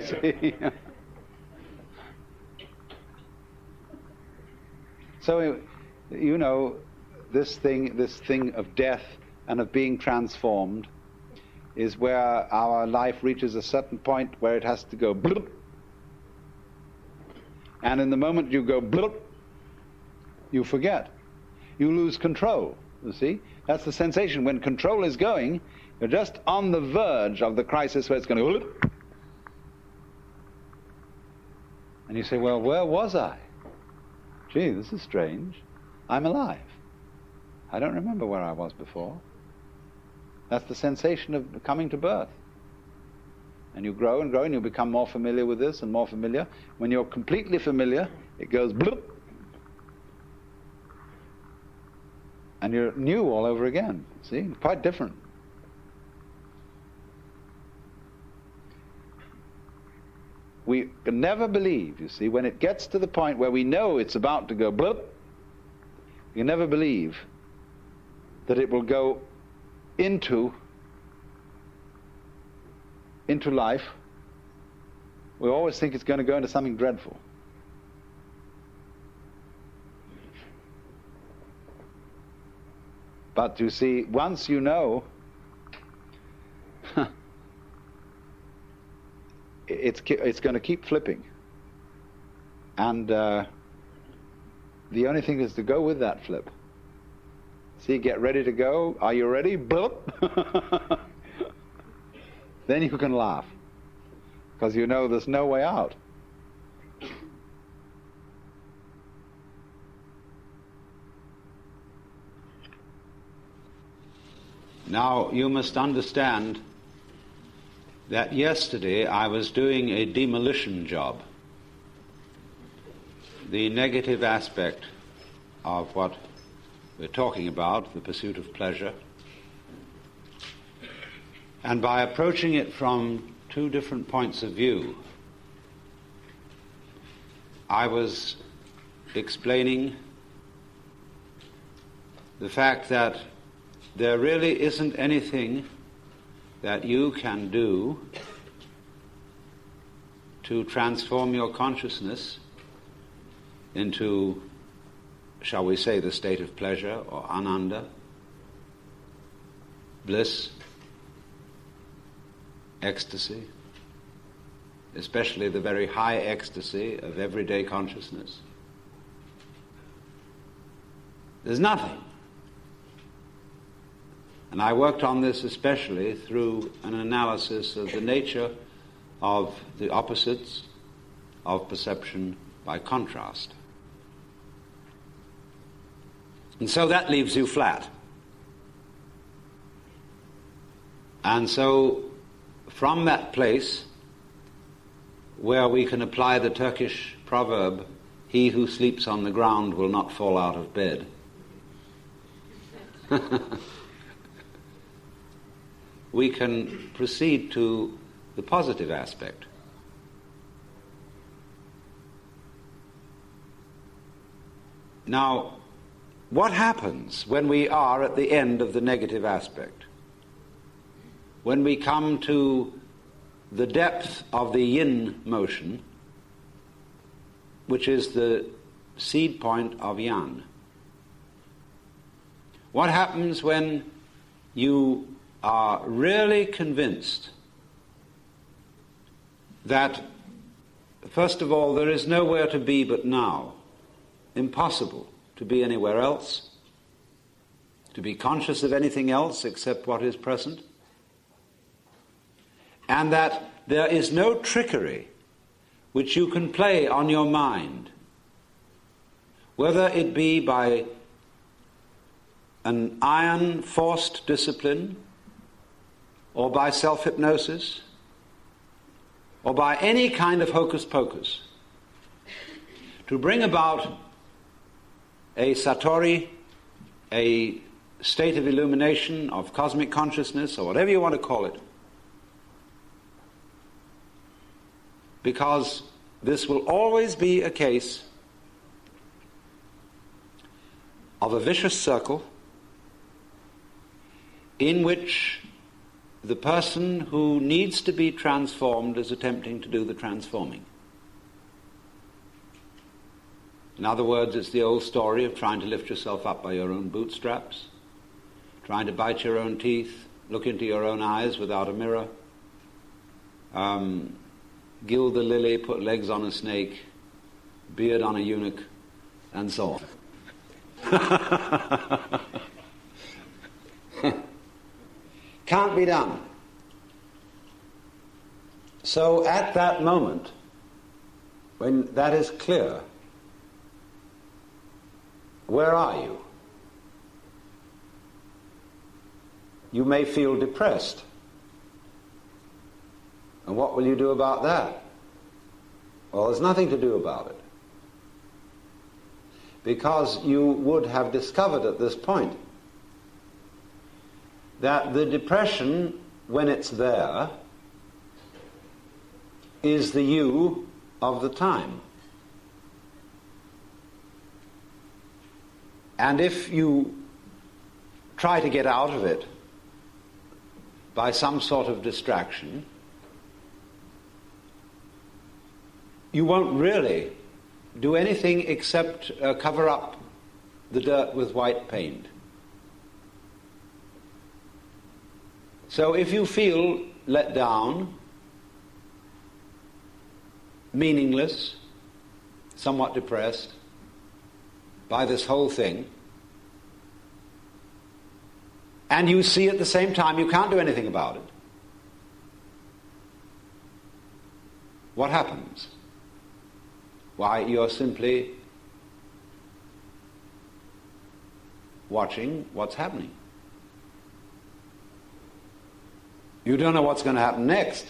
See? So, you know, this thing of death and of being transformed is where our life reaches a certain point where it has to go bloop. And in the moment you go bloop, you forget. You lose control, you see? That's the sensation. When control is going, you're just on the verge of the crisis where it's going to bloop. And you say, well, where was I? Gee, this is strange. I'm alive. I don't remember where I was before. That's the sensation of coming to birth. And you grow and grow and you become more familiar with this and more familiar. When you're completely familiar, it goes bloop. And you're new all over again. See? Quite different. We can never believe, you see, when it gets to the point where we know it's about to go bloop, you never believe that it will go into life. We always think it's going to go into something dreadful. But you see, once you know, it's going to keep flipping. And the only thing is to go with that flip. See, get ready to go. Are you ready? Bloop. Then you can laugh, because you know there's no way out. Now, you must understand that yesterday I was doing a demolition job. The negative aspect of what we're talking about, the pursuit of pleasure. And by approaching it from two different points of view, I was explaining the fact that there really isn't anything that you can do to transform your consciousness into, shall we say, the state of pleasure or ananda, bliss, ecstasy, especially the very high ecstasy of everyday consciousness. There's nothing. And I worked on this especially through an analysis of the nature of the opposites of perception by contrast. And so that leaves you flat. And so from that place where we can apply the Turkish proverb, "He who sleeps on the ground will not fall out of bed," we can proceed to the positive aspect. Now, what happens when we are at the end of the negative aspect? When we come to the depth of the yin motion, which is the seed point of yang. What happens when you are really convinced that, first of all, there is nowhere to be but now, impossible to be anywhere else, to be conscious of anything else except what is present, and that there is no trickery which you can play on your mind, whether it be by an iron forced discipline, or by self-hypnosis, or by any kind of hocus pocus, to bring about a satori, a state of illumination, of cosmic consciousness, or whatever you want to call it. Because this will always be a case of a vicious circle in which the person who needs to be transformed is attempting to do the transforming. In other words, it's the old story of trying to lift yourself up by your own bootstraps, trying to bite your own teeth, look into your own eyes without a mirror, gild the lily, put legs on a snake, beard on a eunuch, and so on. Can't be done. So at that moment, when that is clear, where are you? You may feel depressed. And what will you do about that? Well, there's nothing to do about it. Because you would have discovered at this point that the depression, when it's there, is the you of the time. And if you try to get out of it by some sort of distraction, you won't really do anything except cover up the dirt with white paint. So if you feel let down, meaningless, somewhat depressed by this whole thing, and you see at the same time you can't do anything about it, what happens? Why, you're simply watching what's happening. You don't know what's going to happen next.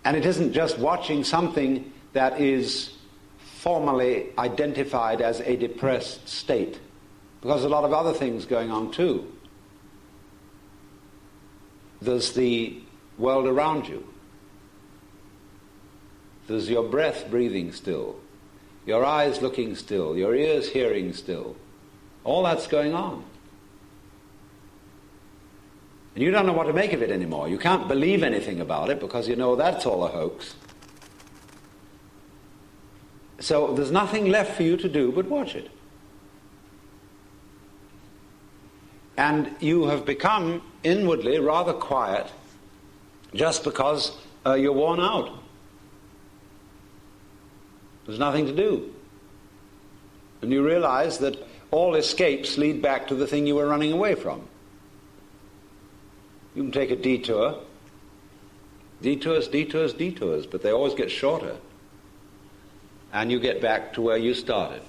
And it isn't just watching something that is formally identified as a depressed state, because there's a lot of other things going on too. There's the world around you. There's your breath breathing still, your eyes looking still, your ears hearing still. All that's going on. And you don't know what to make of it anymore. You can't believe anything about it because you know that's all a hoax. So there's nothing left for you to do but watch it. And you have become inwardly rather quiet just because you're worn out. There's nothing to do. And you realize that all escapes lead back to the thing you were running away from. You can take a detour. Detours, but they always get shorter. And you get back to where you started.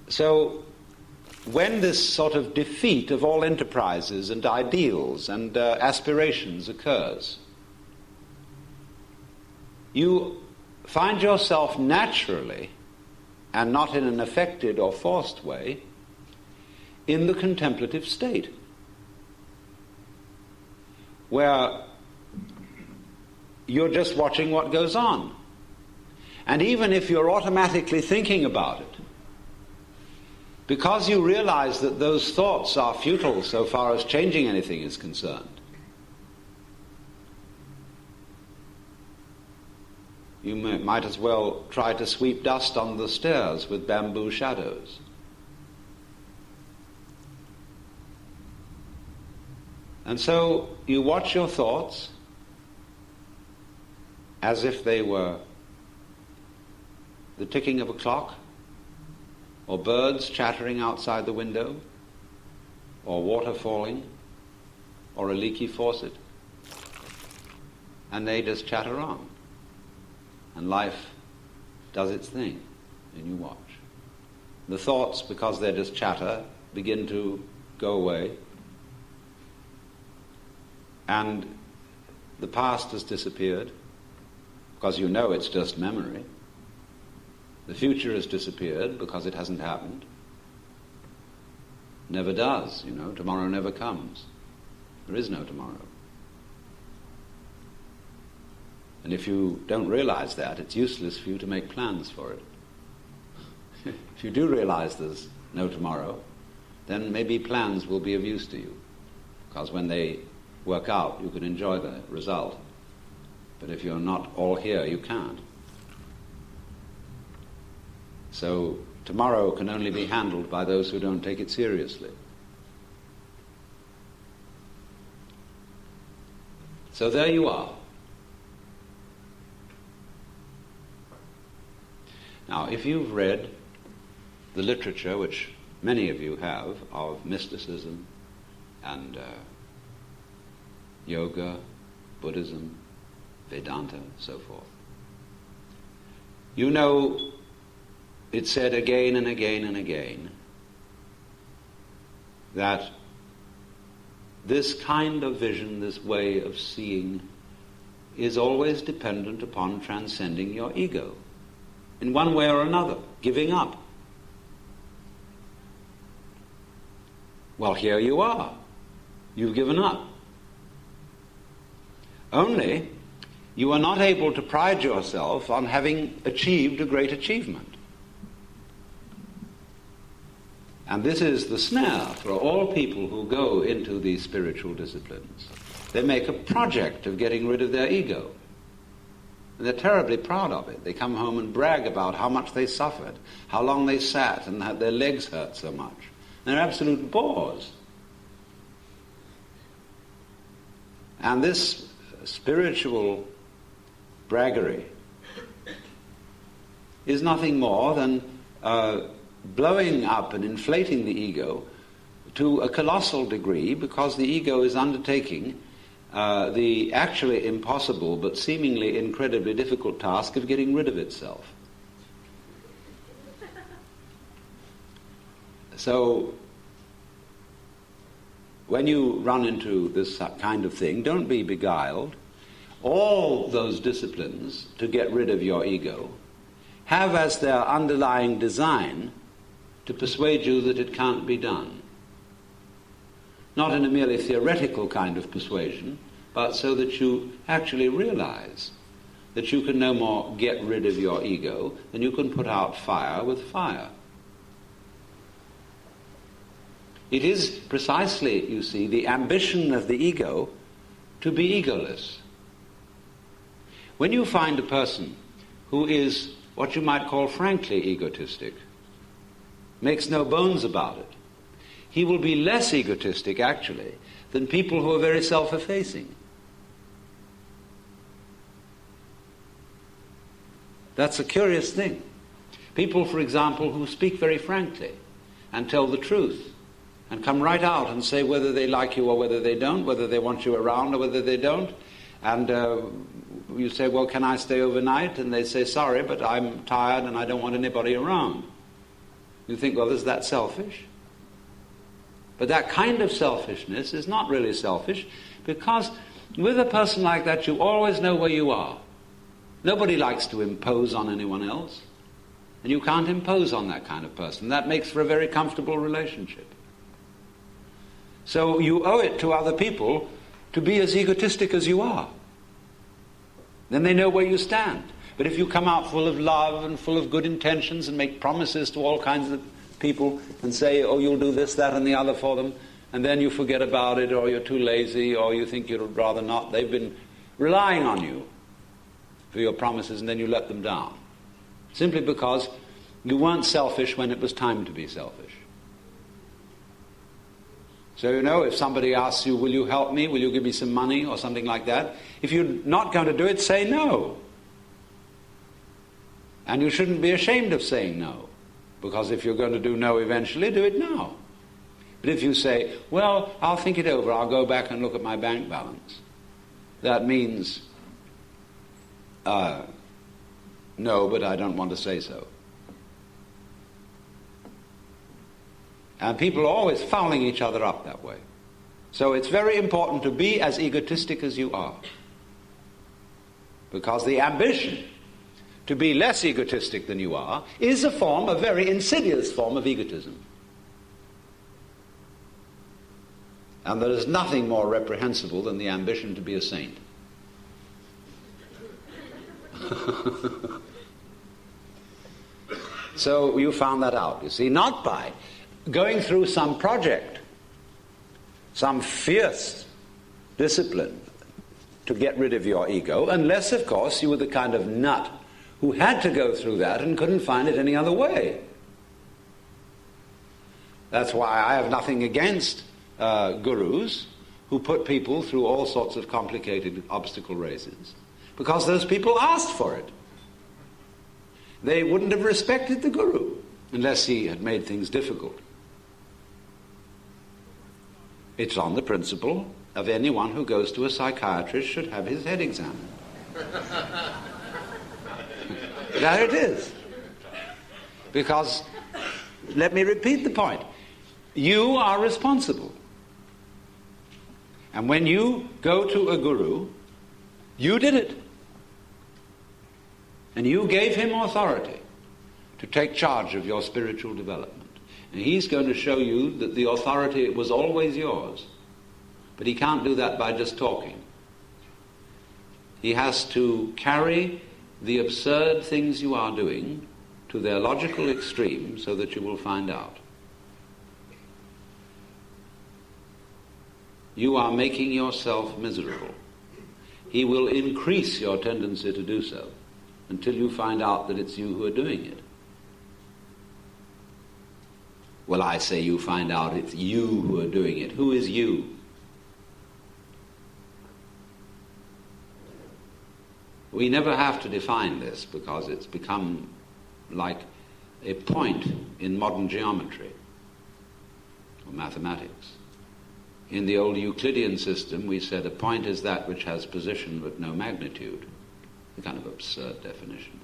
So, when this sort of defeat of all enterprises and ideals and aspirations occurs, you find yourself naturally, and not in an affected or forced way, in the contemplative state, where you're just watching what goes on. And even if you're automatically thinking about it, because you realize that those thoughts are futile so far as changing anything is concerned, you might as well try to sweep dust on the stairs with bamboo shadows. And so you watch your thoughts as if they were the ticking of a clock, or birds chattering outside the window, or water falling, or a leaky faucet. And they just chatter on. And life does its thing, and you watch. The thoughts, because they're just chatter, begin to go away. And the past has disappeared, because you know it's just memory. The future has disappeared because it hasn't happened. Never does, tomorrow never comes. There is no tomorrow. And if you don't realize that, it's useless for you to make plans for it. if you do realize there's no tomorrow, then maybe plans will be of use to you. Because when they work out, you can enjoy the result. But if you're not all here, you can't. So tomorrow can only be handled by those who don't take it seriously. So there you are. Now, if you've read the literature, which many of you have, of mysticism and yoga, Buddhism, Vedanta, so forth, you know it's said again and again and again that this kind of vision, this way of seeing, is always dependent upon transcending your ego in one way or another, giving up. Well, here you are. You've given up. Only you are not able to pride yourself on having achieved a great achievement. And this is the snare for all people who go into these spiritual disciplines. They make a project of getting rid of their ego. And they're terribly proud of it. They come home and brag about how much they suffered, how long they sat, and how their legs hurt so much. They're absolute bores. And this spiritual braggery is nothing more than blowing up and inflating the ego to a colossal degree, because the ego is undertaking the actually impossible but seemingly incredibly difficult task of getting rid of itself. So when you run into this kind of thing, don't be beguiled. All those disciplines to get rid of your ego have as their underlying design to persuade you that it can't be done. Not in a merely theoretical kind of persuasion, but so that you actually realize that you can no more get rid of your ego than you can put out fire with fire. It is precisely, you see, the ambition of the ego to be egoless. When you find a person who is what you might call frankly egotistic, makes no bones about it, he will be less egotistic, actually, than people who are very self-effacing. That's a curious thing. People, for example, who speak very frankly and tell the truth and come right out and say whether they like you or whether they don't, whether they want you around or whether they don't. And you say, well, can I stay overnight? And they say, sorry, but I'm tired and I don't want anybody around. You think, well, is that selfish? But that kind of selfishness is not really selfish, because with a person like that, you always know where you are. Nobody likes to impose on anyone else, and you can't impose on that kind of person. That makes for a very comfortable relationship. So you owe it to other people to be as egotistic as you are. Then they know where you stand. But if you come out full of love and full of good intentions and make promises to all kinds of people and say, oh, you'll do this, that, and the other for them, and then you forget about it, or you're too lazy, or you think you'd rather not, they've been relying on you for your promises, and then you let them down. Simply because you weren't selfish when it was time to be selfish. So, you know, if somebody asks you, will you help me, will you give me some money, or something like that, if you're not going to do it, say no. And you shouldn't be ashamed of saying no, because if you're going to do no eventually, do it now. But if you say, well, I'll think it over, I'll go back and look at my bank balance, that means, no, but I don't want to say so. And people are always fouling each other up that way. So it's very important to be as egotistic as you are, because the ambition to be less egotistic than you are is a very insidious form of egotism. And there is nothing more reprehensible than the ambition to be a saint. So you found that out, you see, not by going through some project, some fierce discipline to get rid of your ego, unless, of course, you were the kind of nut who had to go through that and couldn't find it any other way. That's why I have nothing against gurus who put people through all sorts of complicated obstacle races, because those people asked for it. They wouldn't have respected the guru unless he had made things difficult. It's on the principle of anyone who goes to a psychiatrist should have his head examined. There it is. Because, let me repeat the point, you are responsible. And when you go to a guru, you did it. And you gave him authority to take charge of your spiritual development. And he's going to show you that the authority was always yours. But he can't do that by just talking. He has to carry the absurd things you are doing to their logical extreme so that you will find out. You are making yourself miserable. He will increase your tendency to do so until you find out that it's you who are doing it. Well, I say you find out it's you who are doing it. Who is you? We never have to define this because it's become like a point in modern geometry or mathematics. In the old Euclidean system, we said a point is that which has position but no magnitude. A kind of absurd definition.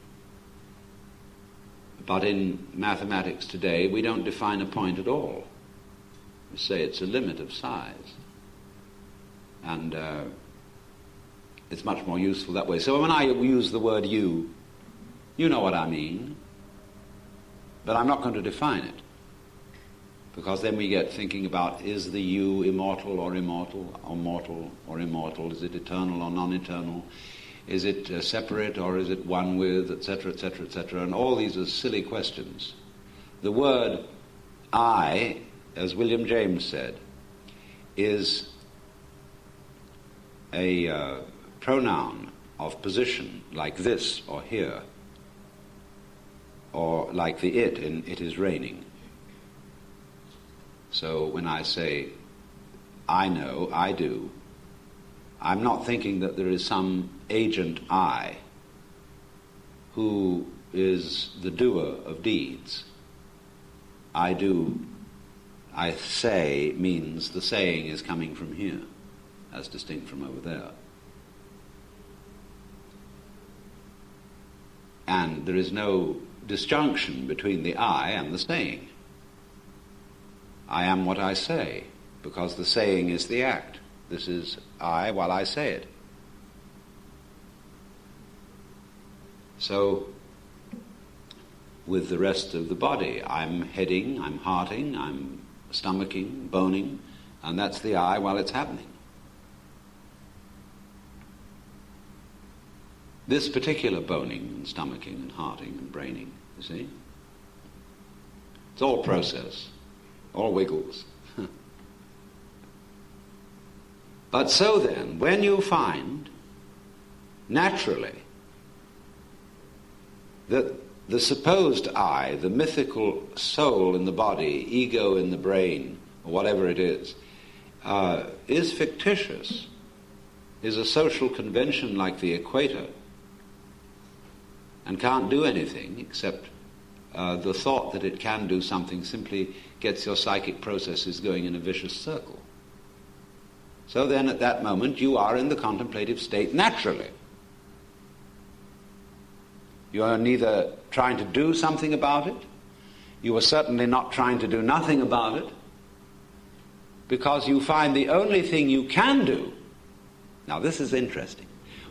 But in mathematics today, we don't define a point at all. We say it's a limit of size. And it's much more useful that way. So when I use the word you, you know what I mean. But I'm not going to define it. Because then we get thinking about, is the you immortal or immortal, or mortal or immortal? Is it eternal or non-eternal? Is it separate or is it one with, etc., etc., etc.? And all these are silly questions. The word I, as William James said, is a pronoun of position, like this or here, or like the it in It Is Raining. So when I say, I know, I do, I'm not thinking that there is some agent I who is the doer of deeds. I do, I say means the saying is coming from here, as distinct from over there. And there is no disjunction between the I and the saying. I am what I say, because the saying is the act. This is I while I say it. So, with the rest of the body, I'm heading, I'm hearting, I'm stomaching, boning, and that's the I while it's happening. This particular boning and stomaching and hearting and braining, you see, it's all process, all wiggles. But so then, when you find, naturally, that the supposed I, the mythical soul in the body, ego in the brain, or whatever it is fictitious, is a social convention like the equator, and can't do anything except the thought that it can do something simply gets your psychic processes going in a vicious circle. So then at that moment you are in the contemplative state naturally. You are neither trying to do something about it, you are certainly not trying to do nothing about it, because you find the only thing you can do, now this is interesting,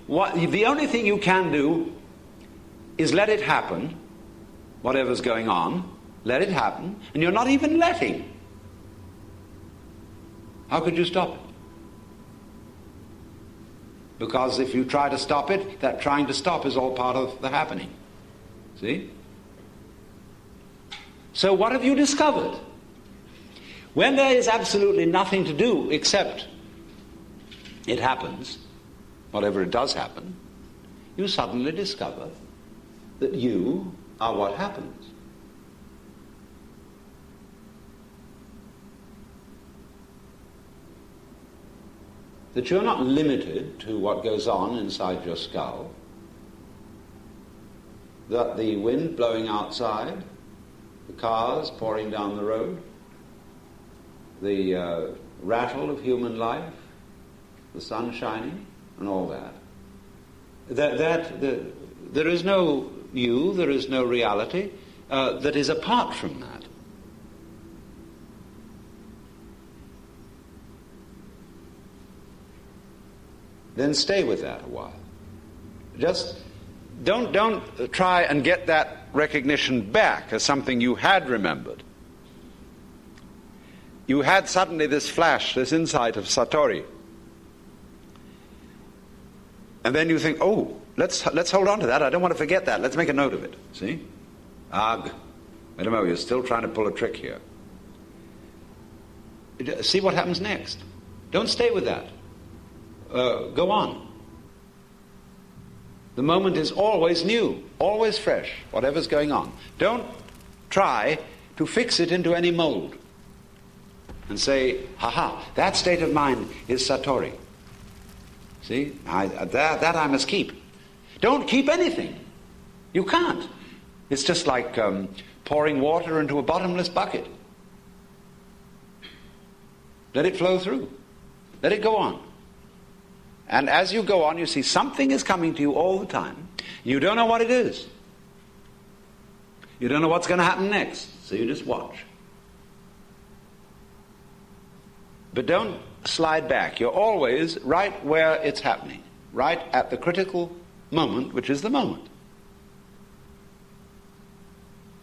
the only thing you can do is let it happen, whatever's going on, let it happen, and you're not even letting. How could you stop it? Because if you try to stop it, that trying to stop is all part of the happening. See? So what have you discovered? When there is absolutely nothing to do except it happens, whatever it does happen, you suddenly discover that you are what happens. That you're not limited to what goes on inside your skull, that the wind blowing outside, the cars pouring down the road, the rattle of human life, the sun shining, and all that. There is no you, there is no reality that is apart from that. Then stay with that a while. Just don't try and get that recognition back as something you had remembered. You had suddenly this flash, this insight of Satori. And then you think, oh, let's hold on to that. I don't want to forget that. Let's make a note of it. See? Wait a moment, you're still trying to pull a trick here. See what happens next. Don't stay with that. Go on. The moment is always new, always fresh, whatever's going on. Don't try to fix it into any mold and say, that state of mind is Satori. See, that I must keep. Don't keep anything. You can't. It's just like pouring water into a bottomless bucket. Let it flow through. Let it go on. And as you go on, you see something is coming to you all the time. You don't know what it is. You don't know what's going to happen next, so you just watch. But don't slide back. You're always right where it's happening, right at the critical moment, which is the moment.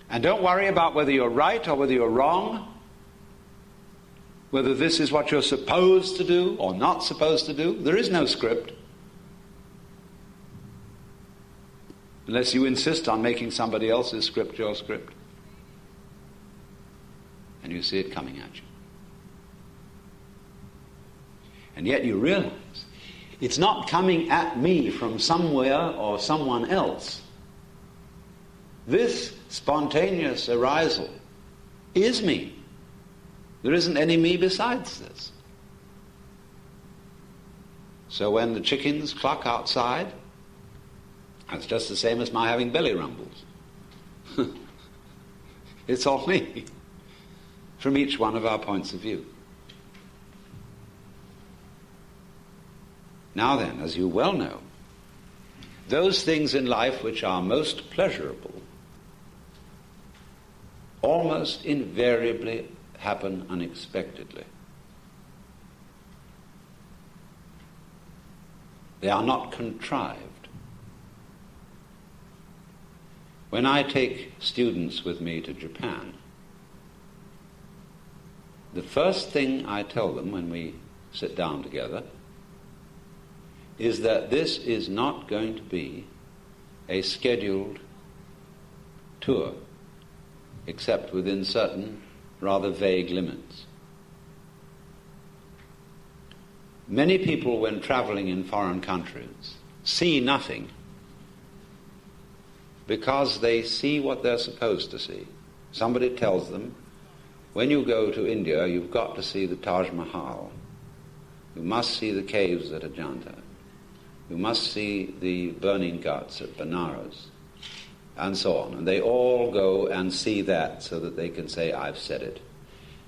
And don't worry about whether you're right or whether you're wrong, whether this is what you're supposed to do or not supposed to do. There is no script. Unless you insist on making somebody else's script your script. And you see it coming at you. And yet you realize it's not coming at me from somewhere or someone else. This spontaneous arisal is me. There isn't any me besides this. So when the chickens cluck outside, that's just the same as my having belly rumbles. It's all me, from each one of our points of view. Now then, as you well know, those things in life which are most pleasurable almost invariably happen unexpectedly. They are not contrived. When I take students with me to Japan, the first thing I tell them when we sit down together is that this is not going to be a scheduled tour, except within certain rather vague limits. Many people, when traveling in foreign countries, see nothing because they see what they're supposed to see. Somebody tells them, when you go to India, you've got to see the Taj Mahal. You must see the caves at Ajanta. You must see the burning ghats at Benares, and so on. And they all go and see that so that they can say, I've said it.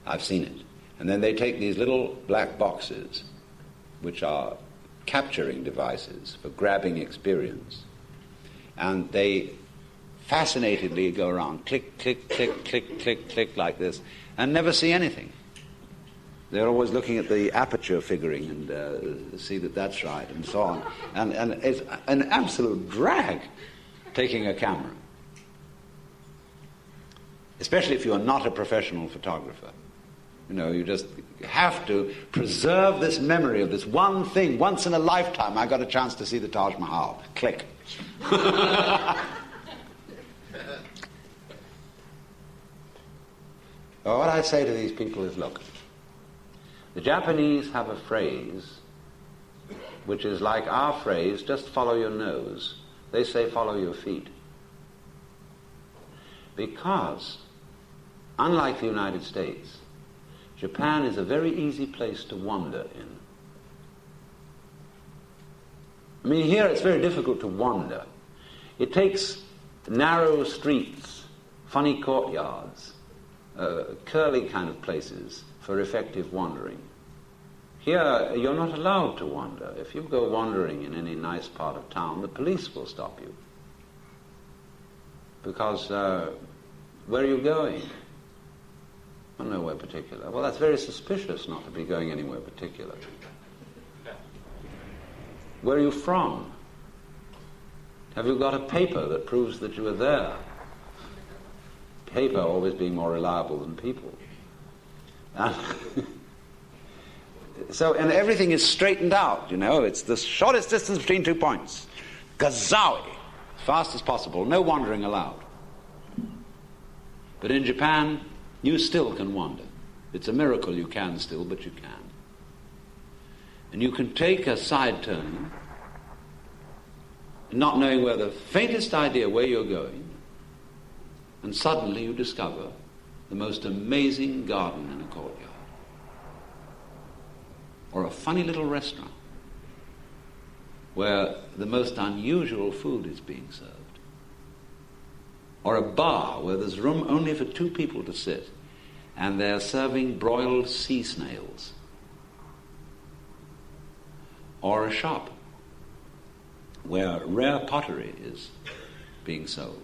I've seen it. And then they take these little black boxes, which are capturing devices for grabbing experience, and they fascinatedly go around, click, click, click, click, click, click, like this, and never see anything. They're always looking at the aperture figuring and see that that's right, and so on. And it's an absolute drag taking a camera, especially if you're not a professional photographer. You know, you just have to preserve this memory of this one thing. Once in a lifetime, I got a chance to see the Taj Mahal. Click. Well, what I say to these people is, look, the Japanese have a phrase which is like our phrase, just follow your nose. They say follow your feet. Because, unlike the United States, Japan is a very easy place to wander in. I mean, here it's very difficult to wander. It takes narrow streets, funny courtyards, curly kind of places for effective wandering. Here, you're not allowed to wander. If you go wandering in any nice part of town, the police will stop you. Because, where are you going? Well, nowhere particular. Well, that's very suspicious not to be going anywhere particular. Where are you from? Have you got a paper that proves that you are there? Paper always being more reliable than people. And everything is straightened out, you know. It's the shortest distance between 2 points. Gazawi, as fast as possible, no wandering allowed. But in Japan, you still can wander. It's a miracle you can still, but you can. And you can take a side turning, not knowing where the faintest idea where you're going, and suddenly you discover the most amazing garden in a courtyard. Or a funny little restaurant where the most unusual food is being served. Or a bar where there's room only for 2 people to sit and they're serving broiled sea snails. Or a shop where rare pottery is being sold.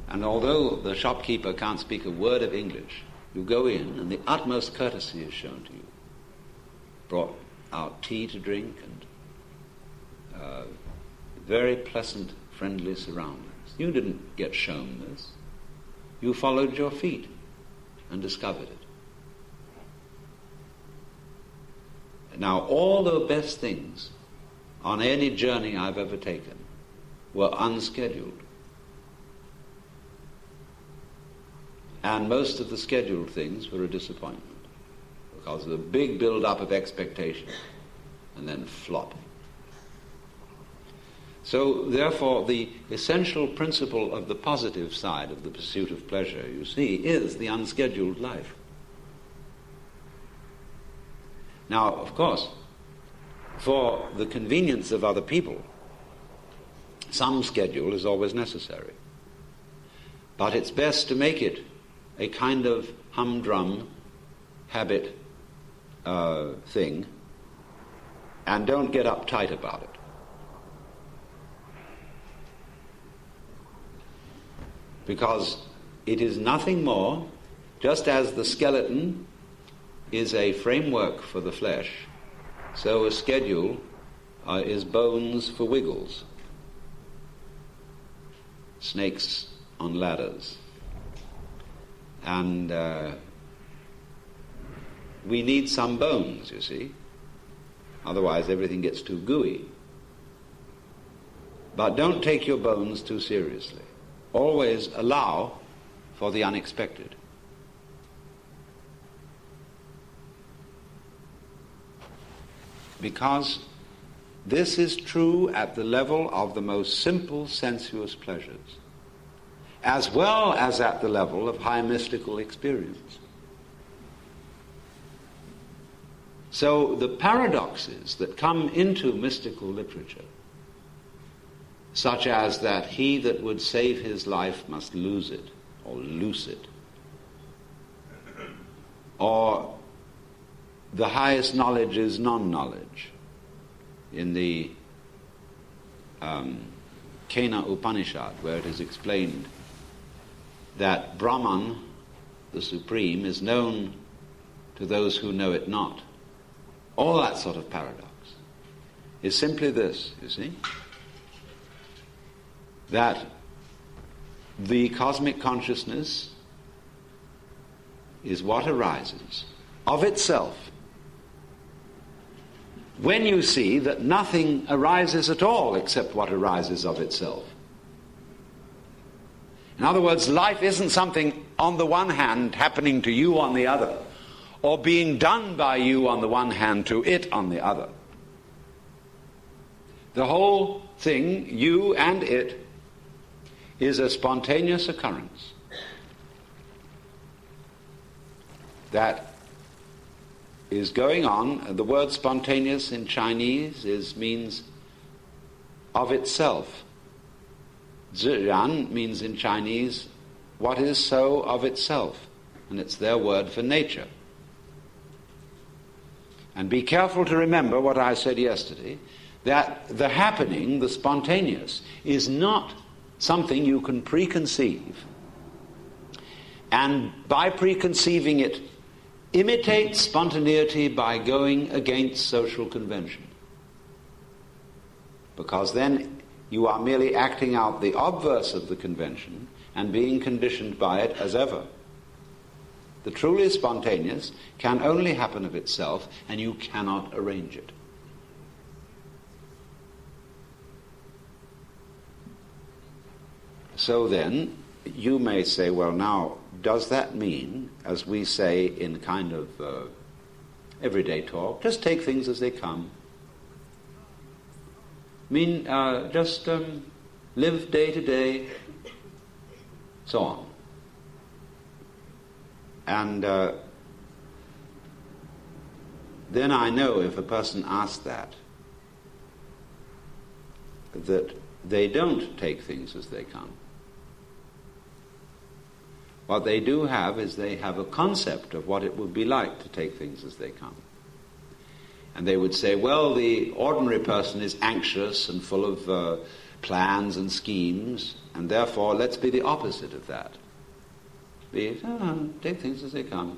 And although the shopkeeper can't speak a word of English, you go in and the utmost courtesy is shown to you. Brought out tea to drink and very pleasant, friendly surroundings. You didn't get shown this. You followed your feet and discovered it. Now, all the best things on any journey I've ever taken were unscheduled. And most of the scheduled things were a disappointment because of the big build-up of expectation and then flop. So, therefore, the essential principle of the positive side of the pursuit of pleasure, you see, is the unscheduled life. Now, of course, for the convenience of other people, some schedule is always necessary. But it's best to make it a kind of humdrum habit thing, and don't get uptight about it. Because it is nothing more, just as the skeleton is a framework for the flesh, so a schedule is bones for wiggles. Snakes on ladders. And we need some bones, you see. Otherwise everything gets too gooey. But don't take your bones too seriously. Always allow for the unexpected. Because this is true at the level of the most simple sensuous pleasures, as well as at the level of high mystical experience. So the paradoxes that come into mystical literature, such as that he that would save his life must lose it, or loose it, or the highest knowledge is non-knowledge, in the Kena Upanishad, where it is explained that Brahman, the Supreme, is known to those who know it not. All that sort of paradox is simply this, you see, that the cosmic consciousness is what arises of itself when you see that nothing arises at all except what arises of itself. In other words, life isn't something on the one hand happening to you on the other, or being done by you on the one hand to it on the other. The whole thing, you and it, is a spontaneous occurrence that is going on. The word spontaneous in Chinese means of itself. Zhiran means in Chinese what is so of itself, and it's their word for nature. And be careful to remember what I said yesterday, that the happening, the spontaneous, is not something you can preconceive, and by preconceiving it, imitate spontaneity by going against social convention. Because then you are merely acting out the obverse of the convention and being conditioned by it as ever. The truly spontaneous can only happen of itself, and you cannot arrange it. So then, you may say, well, now, does that mean, as we say in kind of everyday talk, just take things as they come? Just live day to day, so on. And then I know if a person asks that they don't take things as they come. What they do have is they have a concept of what it would be like to take things as they come. And they would say, well, the ordinary person is anxious and full of plans and schemes, and therefore let's be the opposite of that. Take things as they come.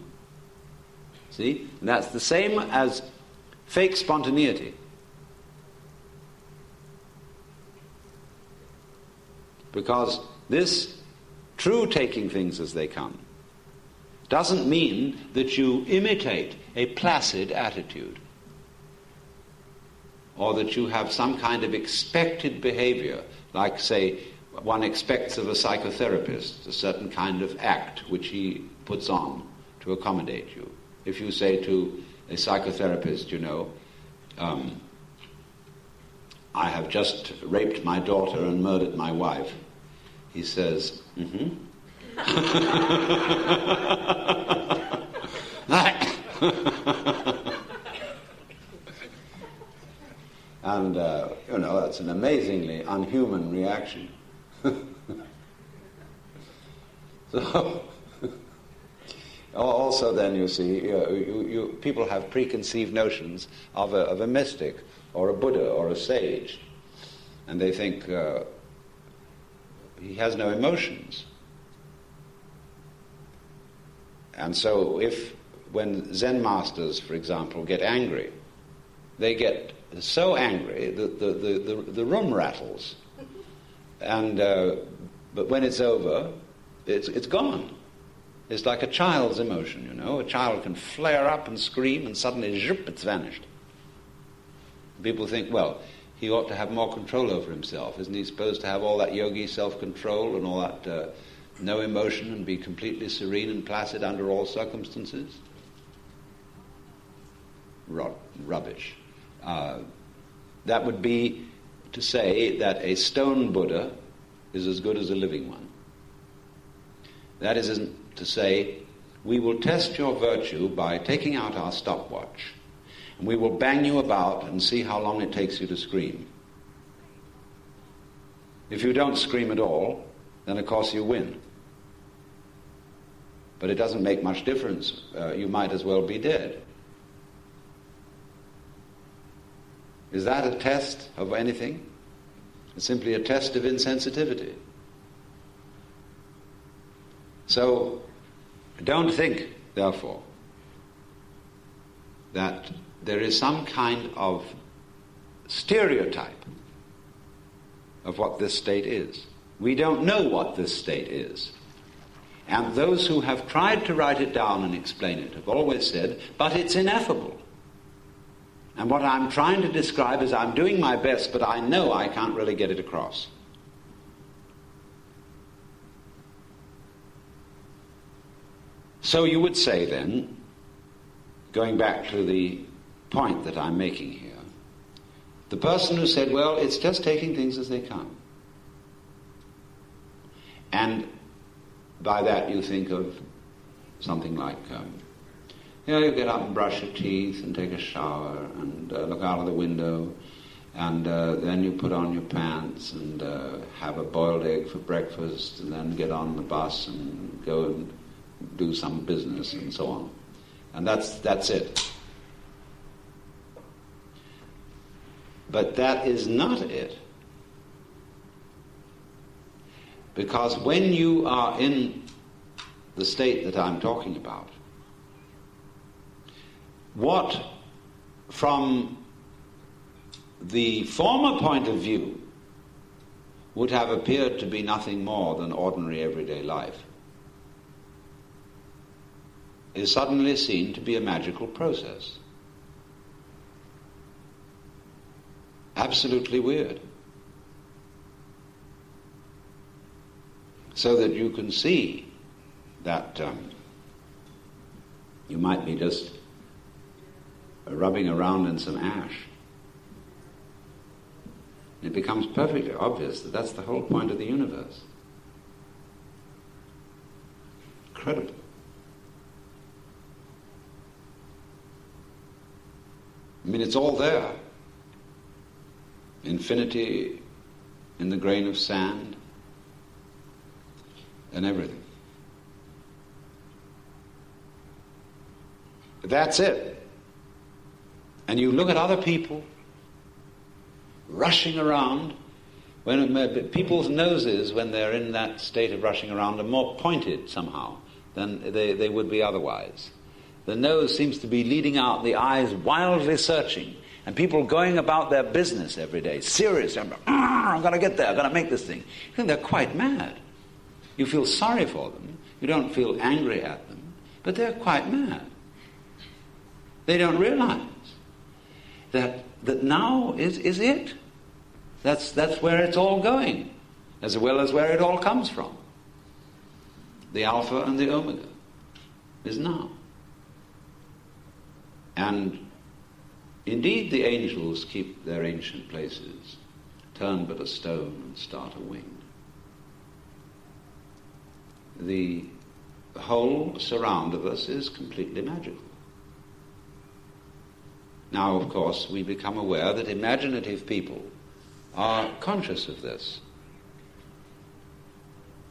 See? And that's the same as fake spontaneity. Because this true taking things as they come doesn't mean that you imitate a placid attitude, or that you have some kind of expected behavior, like, say, one expects of a psychotherapist, a certain kind of act which he puts on to accommodate you. If you say to a psychotherapist, I have just raped my daughter and murdered my wife, he says, mm-hmm. And, that's an amazingly unhuman reaction. So, also then you see, people have preconceived notions of a mystic, or a Buddha, or a sage. And they think he has no emotions. And so when Zen masters, for example, get angry, they get so angry that the room rattles. And but when it's over, it's gone. It's like a child's emotion, A child can flare up and scream, and suddenly, zhup, it's vanished. People think, well, he ought to have more control over himself. Isn't he supposed to have all that yogi self-control and all that no emotion, and be completely serene and placid under all circumstances? Rubbish. That would be to say that a stone Buddha is as good as a living one. That isn't to say, we will test your virtue by taking out our stopwatch, and we will bang you about and see how long it takes you to scream. If you don't scream at all, then of course you win. But it doesn't make much difference. You might as well be dead. Is that a test of anything? It's simply a test of insensitivity. So, don't think, therefore, that there is some kind of stereotype of what this state is. We don't know what this state is. And those who have tried to write it down and explain it have always said, but it's ineffable. And what I'm trying to describe is I'm doing my best, but I know I can't really get it across. So you would say then, going back to the point that I'm making here, the person who said, well, it's just taking things as they come. And by that you think of something like, you get up and brush your teeth and take a shower and look out of the window, and then you put on your pants and have a boiled egg for breakfast, and then get on the bus and go and do some business and so on. And that's it. But that is not it. Because when you are in the state that I'm talking about, what from the former point of view would have appeared to be nothing more than ordinary everyday life is suddenly seen to be a magical process. Absolutely weird. So that you can see that you might be just rubbing around in some ash. It becomes perfectly obvious that that's the whole point of the universe. Incredible. I mean, it's all there. Infinity in the grain of sand and everything. That's it. And you look at other people rushing around, when people's noses, when they're in that state of rushing around, are more pointed somehow than they would be otherwise. The nose seems to be leading out, the eyes wildly searching, and people going about their business every day, serious. I'm going to get there, I'm going to make this thing. You think they're quite mad. You feel sorry for them. You don't feel angry at them, but they're quite mad. They don't realize that now is it. That's where it's all going, as well as where it all comes from. The Alpha and the Omega is now. And indeed the angels keep their ancient places, turn but a stone and start a wing. The whole surround of us is completely magical. Now, of course, we become aware that imaginative people are conscious of this.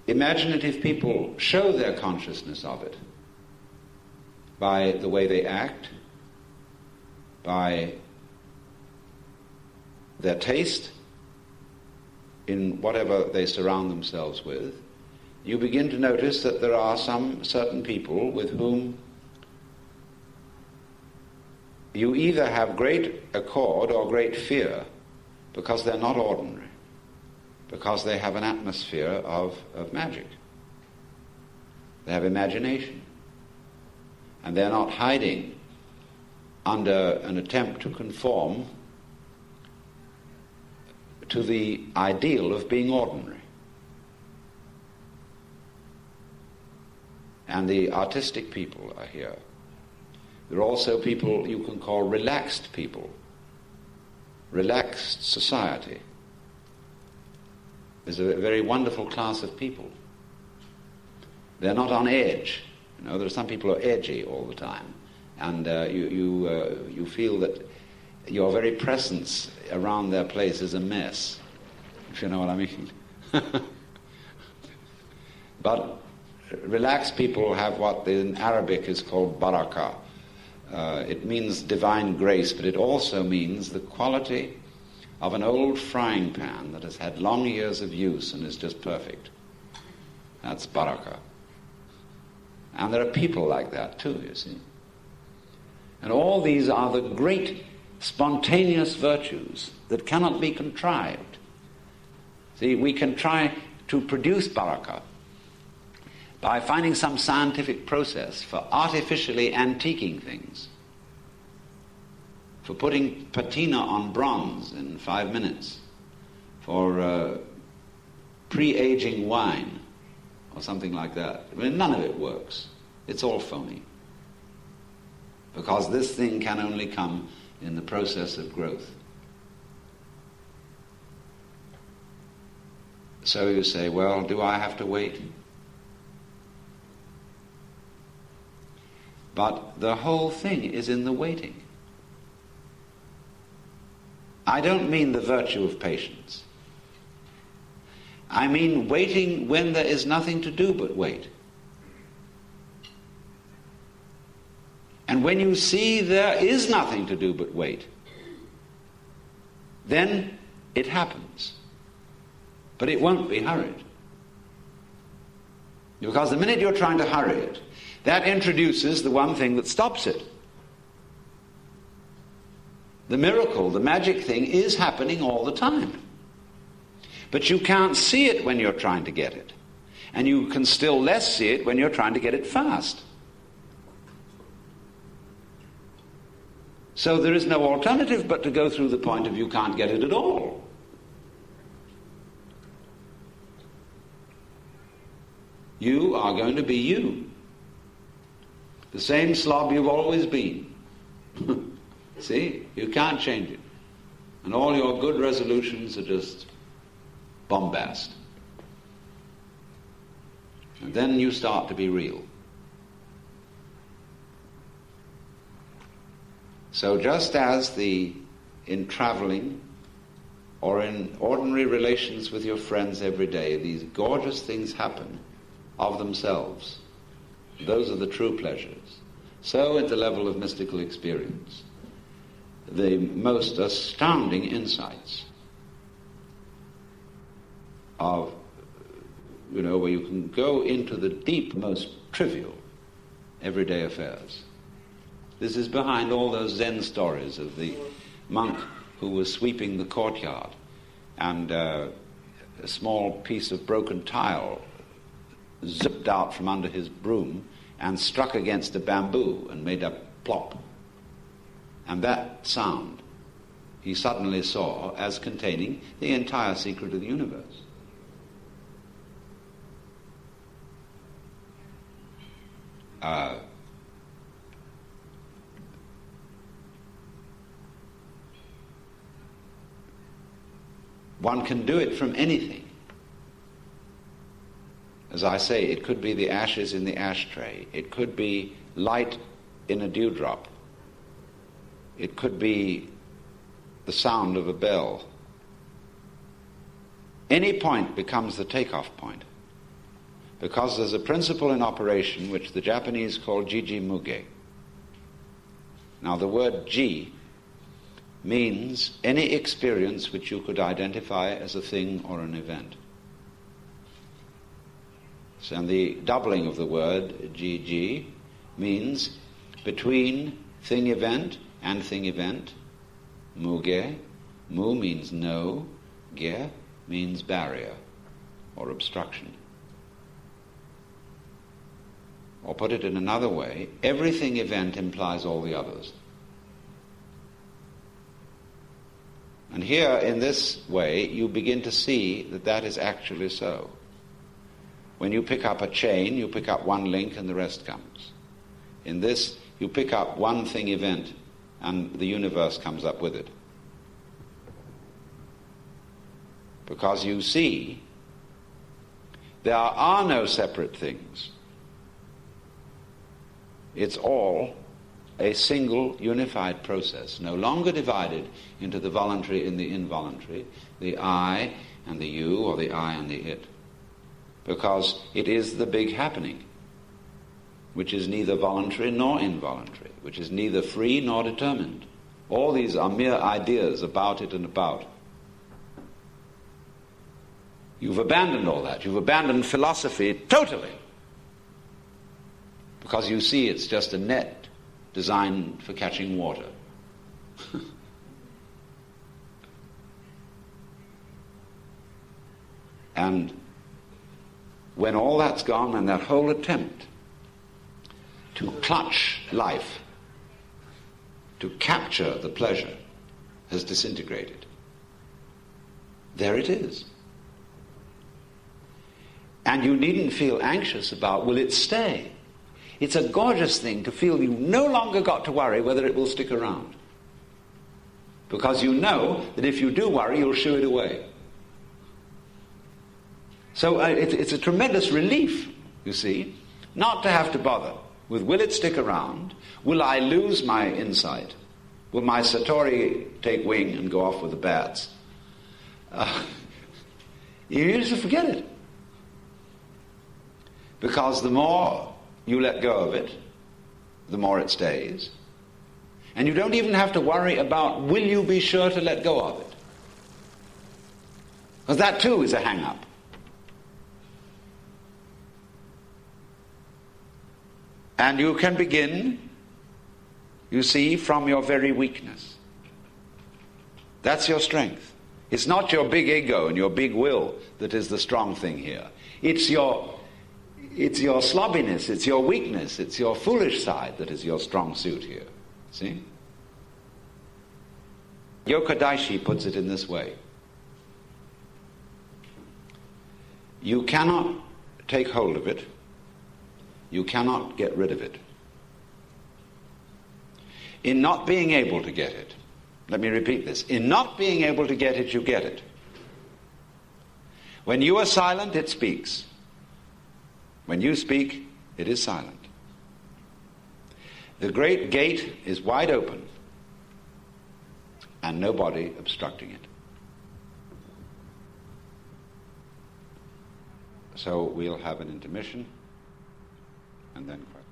Imaginative people show their consciousness of it by the way they act, by their taste in whatever they surround themselves with. You begin to notice that there are some certain people with whom you either have great accord or great fear, because they're not ordinary, because they have an atmosphere of magic. They have imagination. And they're not hiding under an attempt to conform to the ideal of being ordinary. And the artistic people are here. There are also people you can call relaxed people, relaxed society. There's a very wonderful class of people. They're not on edge. You know, there are some people who are edgy all the time, and you feel that your very presence around their place is a mess, if you know what I mean. But relaxed people have what in Arabic is called barakah. It means divine grace, but it also means the quality of an old frying pan that has had long years of use and is just perfect. That's barakah. And there are people like that too, you see. And all these are the great spontaneous virtues that cannot be contrived. See, we can try to produce barakah by finding some scientific process for artificially antiquing things, for putting patina on bronze in 5 minutes, for pre-aging wine, or something like that. I mean, none of it works. It's all phony. Because this thing can only come in the process of growth. So you say, well, do I have to wait? But the whole thing is in the waiting. I don't mean the virtue of patience. I mean waiting when there is nothing to do but wait. And when you see there is nothing to do but wait, then it happens. But it won't be hurried. Because the minute you're trying to hurry it, that introduces the one thing that stops it. The miracle, the magic thing is happening all the time. But you can't see it when you're trying to get it. And you can still less see it when you're trying to get it fast. So there is no alternative but to go through the point of you can't get it at all. You are going to be you. The same slob you've always been. See? You can't change it. And all your good resolutions are just bombast. And then you start to be real. So just as in traveling or in ordinary relations with your friends every day, these gorgeous things happen of themselves. Those are the true pleasures. So at the level of mystical experience, the most astounding insights of, where you can go into the deep, most trivial, everyday affairs. This is behind all those Zen stories of the monk who was sweeping the courtyard and a small piece of broken tile zipped out from under his broom and struck against a bamboo and made a plop. And that sound he suddenly saw as containing the entire secret of the universe. One can do it from anything. As I say, it could be the ashes in the ashtray. It could be light in a dewdrop. It could be the sound of a bell. Any point becomes the takeoff point. Because there's a principle in operation which the Japanese call jiji muge. Now the word ji means any experience which you could identify as a thing or an event. So, and the doubling of the word jiji means between thing event and thing event. Muge, mu means no, ge means barrier or obstruction. Or put it in another way, everything event implies all the others. And here, in this way, you begin to see that that is actually so. When you pick up a chain, you pick up one link and the rest comes. In this, you pick up one thing event and the universe comes up with it. Because you see, there are no separate things. It's all a single unified process, no longer divided into the voluntary and the involuntary, the I and the you, or the I and the it. Because it is the big happening, which is neither voluntary nor involuntary, which is neither free nor determined. All these are mere ideas about it and about. You've abandoned all that. You've abandoned philosophy totally. Because you see it's just a net designed for catching water. And when all that's gone and that whole attempt to clutch life, to capture the pleasure, has disintegrated, there it is. And you needn't feel anxious about, will it stay? It's a gorgeous thing to feel you no longer got to worry whether it will stick around. Because you know that if you do worry, you'll shoo it away. So it's a tremendous relief, you see, not to have to bother with, will it stick around? Will I lose my insight? Will my Satori take wing and go off with the bats? You just forget it. Because the more you let go of it, the more it stays. And you don't even have to worry about, will you be sure to let go of it? Because that too is a hang-up. And you can begin, you see, from your very weakness. That's your strength. It's not your big ego and your big will that is the strong thing here. It's your slobbiness, it's your weakness, it's your foolish side that is your strong suit here. See? Yoko Daishi puts it in this way. You cannot take hold of it. You cannot get rid of it. In not being able to get it, let me repeat this. In not being able to get it, you get it. When you are silent, it speaks. When you speak, it is silent. The great gate is wide open and nobody obstructing it. So we'll have an intermission and then questions.